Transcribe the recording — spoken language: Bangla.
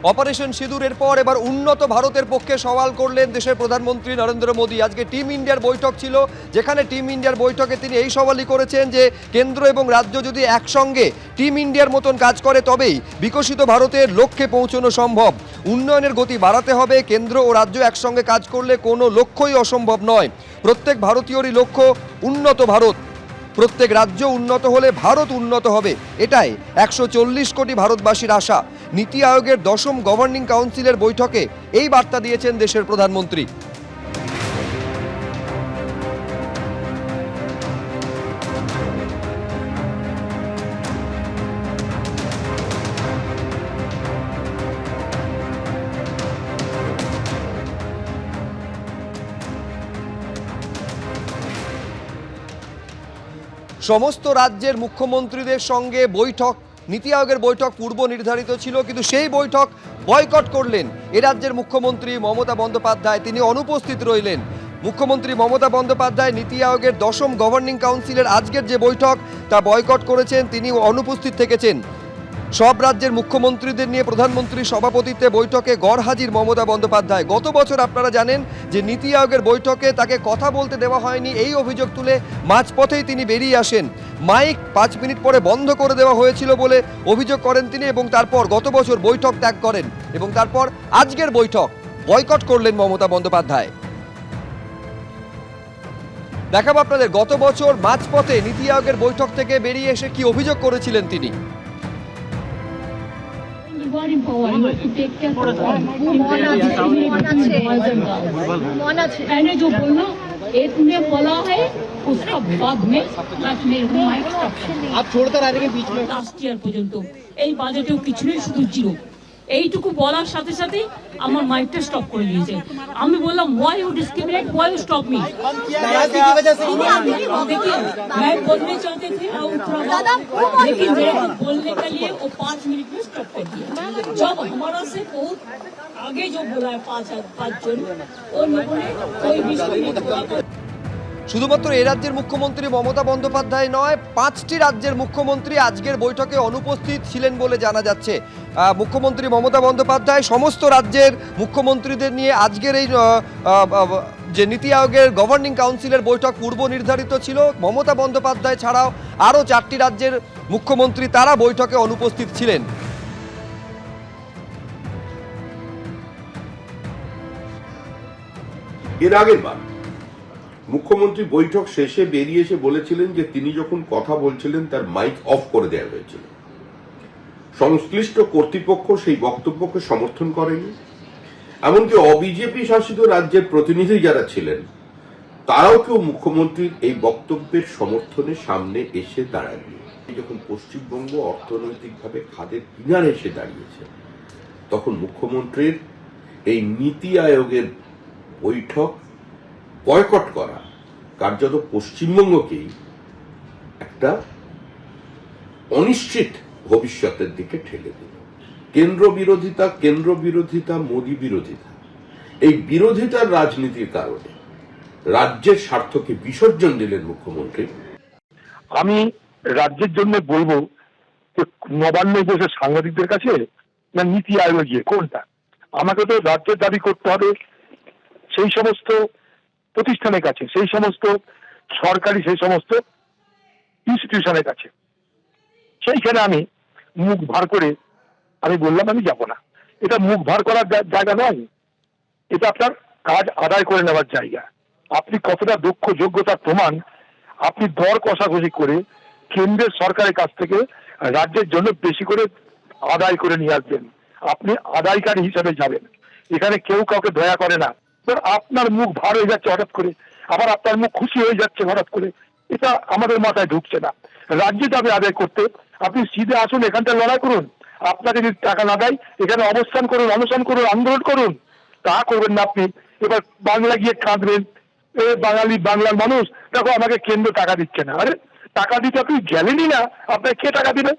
অপারেশন সিঁদুরের পর এবার উন্নত ভারতের পক্ষে সওয়াল করলেন দেশের প্রধানমন্ত্রী নরেন্দ্র মোদী। আজকে টিম ইন্ডিয়ার বৈঠক ছিল, যেখানে টিম ইন্ডিয়ার বৈঠকে তিনি এই সওয়ালই করেছেন যে কেন্দ্র এবং রাজ্য যদি একসঙ্গে টিম ইন্ডিয়ার মতন কাজ করে তবেই বিকশিত ভারতের লক্ষ্যে পৌঁছানো সম্ভব। উন্নয়নের গতি বাড়াতে হবে, কেন্দ্র ও রাজ্য একসঙ্গে কাজ করলে কোনো লক্ষ্যই অসম্ভব নয়। প্রত্যেক ভারতীয়রই লক্ষ্য উন্নত ভারত, প্রত্যেক রাজ্য উন্নত হলে ভারত উন্নত হবে, এটাই 140 কোটি ভারতবাসীর আশা। নীতি আয়োগের 10ম গভর্নিং কাউন্সিলের বৈঠকে এই বার্তা দিয়েছেন দেশের প্রধানমন্ত্রী। সমস্ত রাজ্যের মুখ্যমন্ত্রীদের সঙ্গে বৈঠক, নীতি আয়োগের বৈঠক পূর্ব নির্ধারিত ছিল, কিন্তু সেই বৈঠক বয়কট করলেন এ রাজ্যের মুখ্যমন্ত্রী মমতা বন্দ্যোপাধ্যায়। তিনি অনুপস্থিত রইলেন। মুখ্যমন্ত্রী মমতা বন্দ্যোপাধ্যায় নীতি আয়োগের 10ম গভর্নিং কাউন্সিলের আজকের যে বৈঠক তা বয়কট করেছেন, তিনি অনুপস্থিত থেকেছেন। সব রাজ্যের মুখ্যমন্ত্রীদের নিয়ে প্রধানমন্ত্রীর সভাপতিত্বে বৈঠকে গড়হাজির মমতা বন্দ্যোপাধ্যায়। গত বছর আপনারা জানেন যে নীতি আয়োগের বৈঠকে তাকে কথা বলতে দেওয়া হয়নি, এই অভিযোগ তুলে মাঝপথেই তিনি বেরিয়ে আসেন। মাইক 5 মিনিট পরে বন্ধ করে দেওয়া হয়েছিল বলে অভিযোগ করেন তিনি, এবং তারপর গত বছর বৈঠক ত্যাগ করেন এবং তারপর আজকের বৈঠক বয়কট করলেন মমতা বন্দ্যোপাধ্যায়। দেখাবো আপনাদের গত বছর মাঝপথে নীতি আয়োগের বৈঠক থেকে বেরিয়ে এসে কি অভিযোগ করেছিলেন তিনি। You are empowered. You have to take care of मैंने जो बोला एक में बोला है उसका बाद में आप छोड़कर आ रहे हैं बीच में। लास्ट ईयर পর্যন্ত এই বাজেটেও কিছু নেই, শুধু জিরো। এইটুকু বলার সাথে সাথে আমার মাইকটা স্টপ করে দিয়েছে। আমি বললাম why you discriminate, why you stop me. देखिए मैं बोलने चाहते थे लेकिन मेरे को बोलने के लिए वो 5 मिनट में स्टॉप कर दिया। जब हमारा से बहुत आगे जो बोला है 5 जन और लोगों ने कोई भी শুধুমাত্র এই রাজ্যের মুখ্যমন্ত্রী মমতা বন্দ্যোপাধ্যায় নয়, 5টি রাজ্যের মুখ্যমন্ত্রী আজকের বৈঠকে অনুপস্থিত ছিলেন বলে জানা যাচ্ছে। মুখ্যমন্ত্রী মমতা বন্দ্যোপাধ্যায় সমস্ত রাজ্যের মুখ্যমন্ত্রীদের নিয়ে আজকের এই যে নীতি আয়োগের গভর্নিং কাউন্সিলের বৈঠক পূর্ব নির্ধারিত ছিল, মমতা বন্দ্যোপাধ্যায় ছাড়াও আরও 4টি রাজ্যের মুখ্যমন্ত্রী তারা বৈঠকে অনুপস্থিত ছিলেন। এর আগের বার মুখ্যমন্ত্রী বৈঠক শেষে বেরিয়ে এসে বলেছিলেন যে তিনি যখন কথা বলছিলেন তার মাইক অফ করে দেওয়া হয়েছিল। সংশ্লিষ্ট কর্তৃপক্ষ সেই বক্তব্যকে সমর্থন করেনি, এমনকি অবিজেপি শাসিত রাজ্যের প্রতিনিধি যারা ছিলেন তারাও কেউ মুখ্যমন্ত্রীর এই বক্তব্যের সমর্থনে সামনে এসে দাঁড়ায়নি। যখন পশ্চিমবঙ্গ অর্থনৈতিকভাবে খাদের কিনারে এসে দাঁড়িয়েছে, তখন মুখ্যমন্ত্রীর এই নীতি আয়োগের বৈঠক বয়কট করা কার্যত পশ্চিমবঙ্গকেই একটা অনিশ্চিত ভবিষ্যতের দিকে ঠেলে দিল। কেন্দ্র বিরোধিতা, মোদী বিরোধিতা, এই বিরোধিতার রাজনীতির কারণে রাজ্যের স্বার্থকে বিসর্জন দিলেন মুখ্যমন্ত্রী। আমি রাজ্যের জন্য বলবো যে নবান্নে বসে সাংবাদিকদের কাছে না নীতি আয়োগে গিয়ে কোনটা, আমাকে তো রাজ্যের দাবি করতে হবে সেই সমস্ত প্রতিষ্ঠানের কাছে, সেই সমস্ত সরকারি সেই সমস্ত ইনস্টিটিউশনের কাছে। সেইখানে আমি মুখ ভার করে আমি বললাম আমি যাব না। এটা মুখ ভার করার জায়গা নয়, এটা আপনার কাজ আদায় করে নেওয়ার জায়গা। আপনি কতটা দক্ষ যোগ্যতার প্রমাণ আপনি দর কষাকষি করে কেন্দ্রের সরকারের কাছ থেকে রাজ্যের জন্য বেশি করে আদায় করে নিয়ে আসবেন, আপনি আদায়কারী হিসাবে যাবেন। এখানে কেউ কাউকে দয়া করে না। আপনার মুখ ভার হয়ে যাচ্ছে হঠাৎ করে, আবার আপনার মুখ খুশি হয়ে যাচ্ছে হঠাৎ করে, এটা আমাদের মাথায় ঢুকছে না। রাজ্যে যাবে আদায় করতে, আপনি সিধে আসুন, এখানটা লড়াই করুন। আপনাকে যদি টাকা না দেয় এখানে অবস্থান করুন, অনশন করুন, আন্দোলন করুন। তা করবেন না আপনি। এবার বাংলা গিয়ে কাঁদবেন, বাংলার মানুষ দেখো আমাকে কেন্দ্র টাকা দিচ্ছে না। আরে টাকা দিতে আপনি গেলেনই না, আপনাকে কে টাকা দিবে?